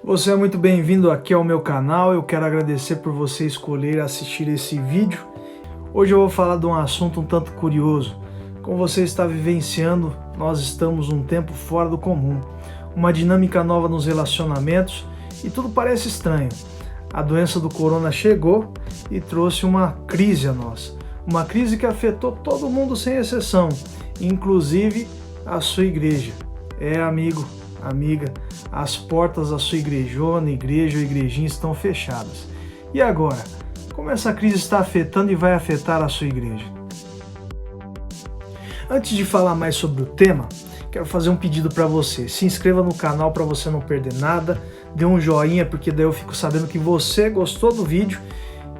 Você é muito bem-vindo aqui ao meu canal. Eu quero agradecer por você escolher assistir esse vídeo. Hoje eu vou falar de um assunto um tanto curioso. Como você está vivenciando, nós estamos um tempo fora do comum. Uma dinâmica nova nos relacionamentos e tudo parece estranho. A doença do corona chegou e trouxe uma crise a nós. Uma crise que afetou todo mundo sem exceção, inclusive a sua igreja. Amigo, amiga, as portas da sua igrejona, igreja ou igrejinha estão fechadas. E agora? Como essa crise está afetando e vai afetar a sua igreja? Antes de falar mais sobre o tema, quero fazer um pedido para você. Se inscreva no canal para você não perder nada, dê um joinha porque daí eu fico sabendo que você gostou do vídeo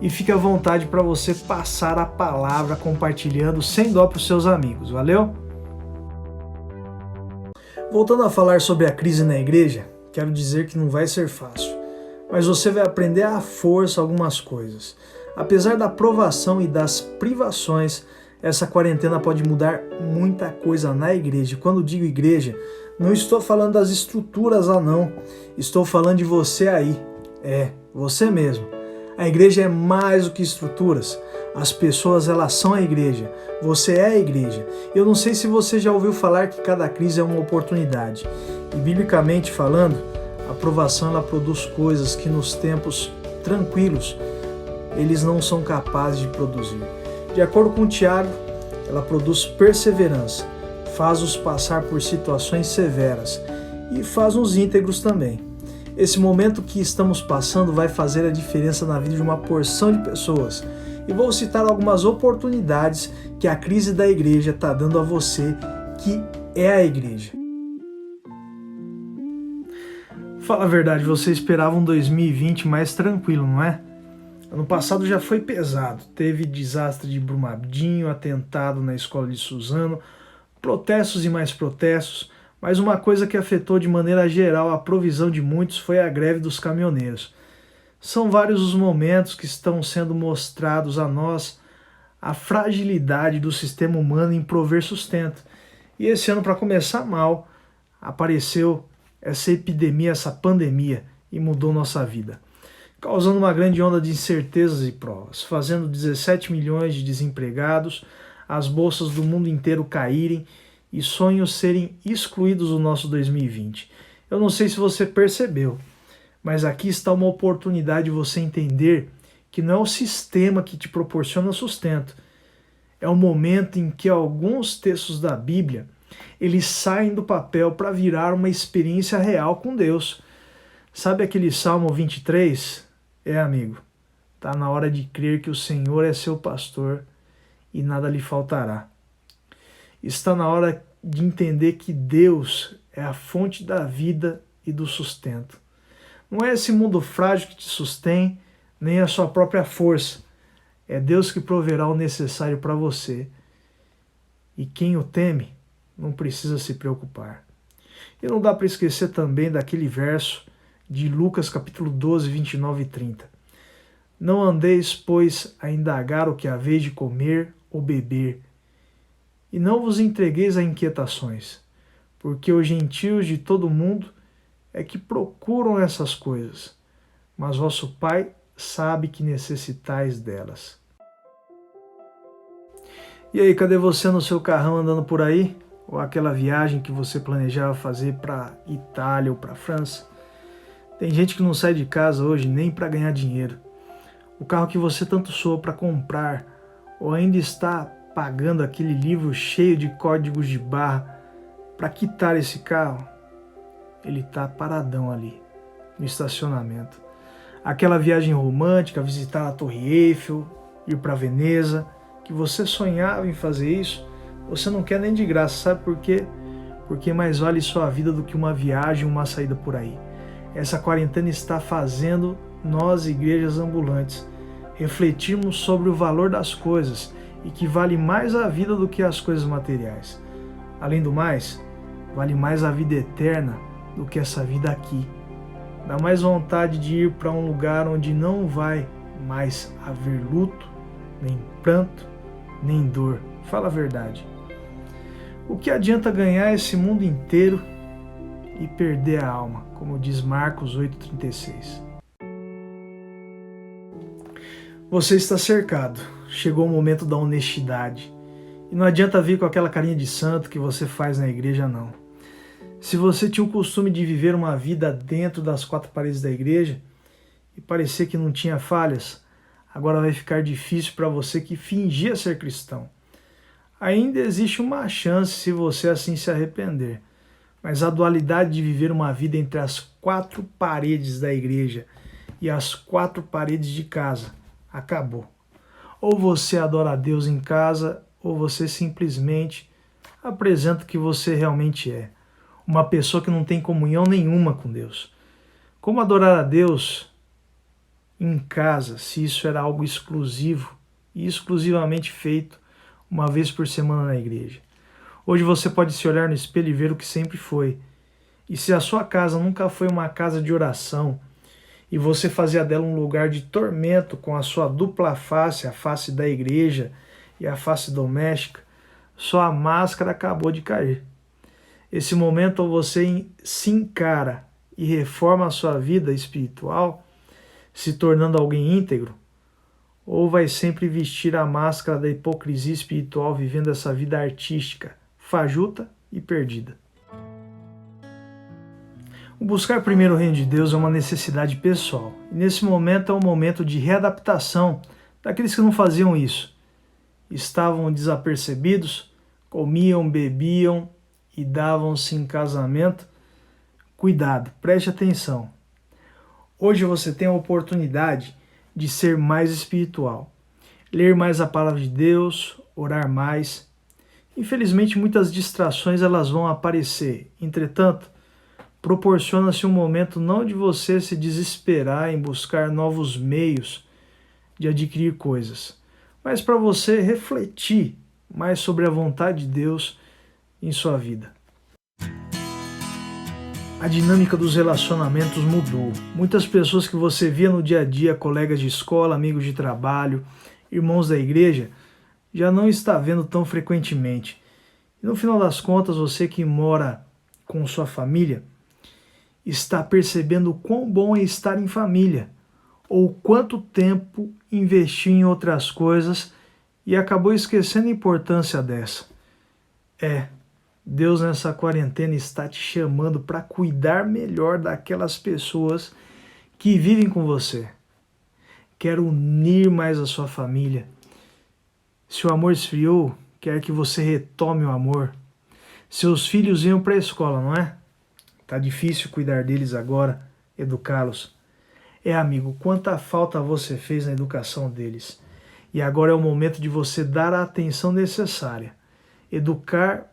e fique à vontade para você passar a palavra compartilhando sem dó para os seus amigos, valeu? Voltando a falar sobre a crise na igreja, quero dizer que não vai ser fácil, mas você vai aprender à força algumas coisas. Apesar da provação e das privações, essa quarentena pode mudar muita coisa na igreja. Quando digo igreja, não estou falando das estruturas lá não, estou falando de você aí, você mesmo. A igreja é mais do que estruturas. As pessoas, elas são a igreja. Você é a igreja. Eu não sei se você já ouviu falar que cada crise é uma oportunidade. E biblicamente falando, a provação ela produz coisas que nos tempos tranquilos eles não são capazes de produzir. De acordo com Tiago, ela produz perseverança, faz-os passar por situações severas e faz-nos íntegros também. Esse momento que estamos passando vai fazer a diferença na vida de uma porção de pessoas. E vou citar algumas oportunidades que a crise da igreja está dando a você, que é a igreja. Fala a verdade, você esperava um 2020 mais tranquilo, não é? Ano passado já foi pesado, teve desastre de Brumadinho, atentado na escola de Suzano, protestos e mais protestos, mas uma coisa que afetou de maneira geral a provisão de muitos foi a greve dos caminhoneiros. São vários os momentos que estão sendo mostrados a nós a fragilidade do sistema humano em prover sustento. E esse ano, para começar mal, apareceu essa epidemia, essa pandemia, e mudou nossa vida, causando uma grande onda de incertezas e provas, fazendo 17 milhões de desempregados, as bolsas do mundo inteiro caírem e sonhos serem excluídos do nosso 2020. Eu não sei se você percebeu, mas aqui está uma oportunidade de você entender que não é o sistema que te proporciona sustento. É o momento em que alguns textos da Bíblia eles saem do papel para virar uma experiência real com Deus. Sabe aquele Salmo 23? Amigo, está na hora de crer que o Senhor é seu pastor e nada lhe faltará. Está na hora de entender que Deus é a fonte da vida e do sustento. Não é esse mundo frágil que te sustém, nem a sua própria força. É Deus que proverá o necessário para você. E quem o teme não precisa se preocupar. E não dá para esquecer também daquele verso de Lucas capítulo 12, 29 e 30. Não andeis, pois, a indagar o que haveis de comer ou beber, e não vos entregueis a inquietações, porque os gentios de todo mundo é que procuram essas coisas, mas vosso Pai sabe que necessitais delas. E aí, cadê você no seu carrão andando por aí? Ou aquela viagem que você planejava fazer para Itália ou para França? Tem gente que não sai de casa hoje nem para ganhar dinheiro. O carro que você tanto suou para comprar, ou ainda está pagando aquele livro cheio de códigos de barra para quitar esse carro, ele está paradão ali, no estacionamento. Aquela viagem romântica, visitar a Torre Eiffel, ir para Veneza, que você sonhava em fazer isso, você não quer nem de graça, sabe por quê? Porque mais vale sua vida do que uma viagem, uma saída por aí. Essa quarentena está fazendo nós, igrejas ambulantes, refletirmos sobre o valor das coisas e que vale mais a vida do que as coisas materiais. Além do mais, vale mais a vida eterna do que essa vida aqui. Dá mais vontade de ir para um lugar onde não vai mais haver luto, nem pranto, nem dor. Fala a verdade. O que adianta ganhar esse mundo inteiro e perder a alma, como diz Marcos 8,36. Você está cercado, chegou o momento da honestidade. E não adianta vir com aquela carinha de santo que você faz na igreja, não. Se você tinha o costume de viver uma vida dentro das quatro paredes da igreja e parecer que não tinha falhas, agora vai ficar difícil para você que fingia ser cristão. Ainda existe uma chance se você assim se arrepender, mas a dualidade de viver uma vida entre as quatro paredes da igreja e as quatro paredes de casa acabou. Ou você adora a Deus em casa, ou você simplesmente apresenta o que você realmente é. Uma pessoa que não tem comunhão nenhuma com Deus. Como adorar a Deus em casa, se isso era algo exclusivo e exclusivamente feito uma vez por semana na igreja? Hoje você pode se olhar no espelho e ver o que sempre foi. E se a sua casa nunca foi uma casa de oração, e você fazia dela um lugar de tormento com a sua dupla face, a face da igreja e a face doméstica, sua máscara acabou de cair. Esse momento, ou você se encara e reforma a sua vida espiritual, se tornando alguém íntegro, ou vai sempre vestir a máscara da hipocrisia espiritual, vivendo essa vida artística, fajuta e perdida. O buscar primeiro o reino de Deus é uma necessidade pessoal. E nesse momento é um momento de readaptação daqueles que não faziam isso. Estavam desapercebidos, comiam, bebiam e davam-se em casamento. Cuidado, preste atenção. Hoje você tem a oportunidade de ser mais espiritual, ler mais a palavra de Deus, orar mais. Infelizmente, muitas distrações elas vão aparecer. Entretanto, proporciona-se um momento não de você se desesperar em buscar novos meios de adquirir coisas, mas para você refletir mais sobre a vontade de Deus em sua vida. A dinâmica dos relacionamentos mudou. Muitas pessoas que você via no dia a dia, colegas de escola, amigos de trabalho, irmãos da igreja, já não está vendo tão frequentemente. E no final das contas, você que mora com sua família, está percebendo o quão bom é estar em família, ou quanto tempo investiu em outras coisas e acabou esquecendo a importância dessa. Deus nessa quarentena está te chamando para cuidar melhor daquelas pessoas que vivem com você. Quer unir mais a sua família. Se o amor esfriou, quer que você retome o amor. Seus filhos iam para a escola, não é? Tá difícil cuidar deles agora, educá-los. Amigo, quanta falta você fez na educação deles. E agora é o momento de você dar a atenção necessária. Educar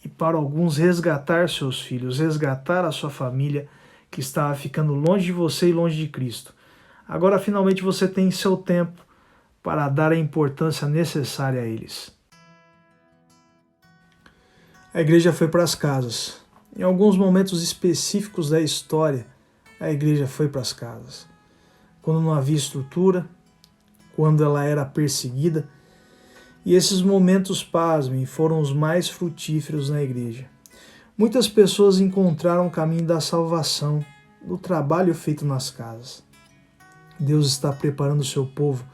e, para alguns, resgatar seus filhos, resgatar a sua família que estava ficando longe de você e longe de Cristo. Agora, finalmente, você tem seu tempo para dar a importância necessária a eles. A igreja foi para as casas. Em alguns momentos específicos da história, a igreja foi para as casas. Quando não havia estrutura, quando ela era perseguida, e esses momentos, pasmem, foram os mais frutíferos na igreja. Muitas pessoas encontraram o caminho da salvação, do trabalho feito nas casas. Deus está preparando o seu povo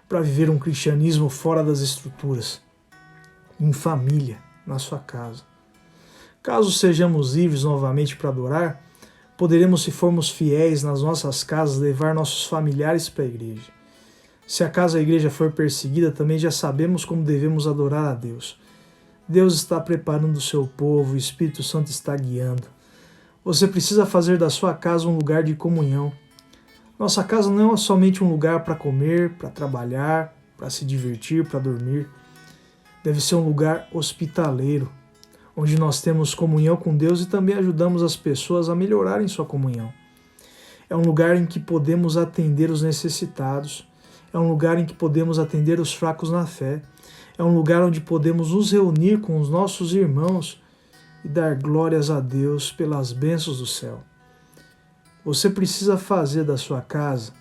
para viver um cristianismo fora das estruturas, em família, na sua casa. Caso sejamos livres novamente para adorar, poderemos, se formos fiéis nas nossas casas, levar nossos familiares para a igreja. Se acaso a igreja for perseguida, também já sabemos como devemos adorar a Deus. Deus está preparando o seu povo, o Espírito Santo está guiando. Você precisa fazer da sua casa um lugar de comunhão. Nossa casa não é somente um lugar para comer, para trabalhar, para se divertir, para dormir. Deve ser um lugar hospitaleiro, onde nós temos comunhão com Deus e também ajudamos as pessoas a melhorarem sua comunhão. É um lugar em que podemos atender os necessitados. É um lugar em que podemos atender os fracos na fé. É um lugar onde podemos nos reunir com os nossos irmãos e dar glórias a Deus pelas bênçãos do céu. Você precisa fazer da sua casa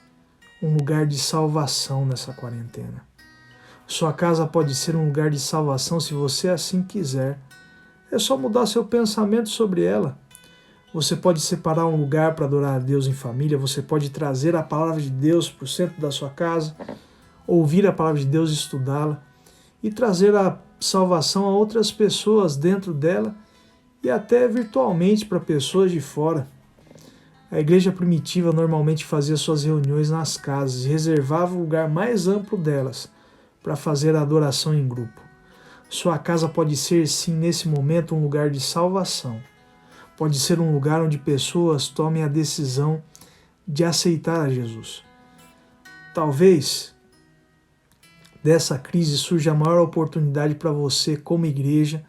um lugar de salvação nessa quarentena. Sua casa pode ser um lugar de salvação se você assim quiser. É só mudar seu pensamento sobre ela. Você pode separar um lugar para adorar a Deus em família, você pode trazer a palavra de Deus para o centro da sua casa, ouvir a palavra de Deus e estudá-la, e trazer a salvação a outras pessoas dentro dela e até virtualmente para pessoas de fora. A igreja primitiva normalmente fazia suas reuniões nas casas e reservava o lugar mais amplo delas para fazer a adoração em grupo. Sua casa pode ser, sim, nesse momento, um lugar de salvação. Pode ser um lugar onde pessoas tomem a decisão de aceitar a Jesus. Talvez dessa crise surja a maior oportunidade para você como igreja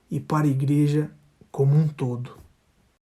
e para a igreja como um todo.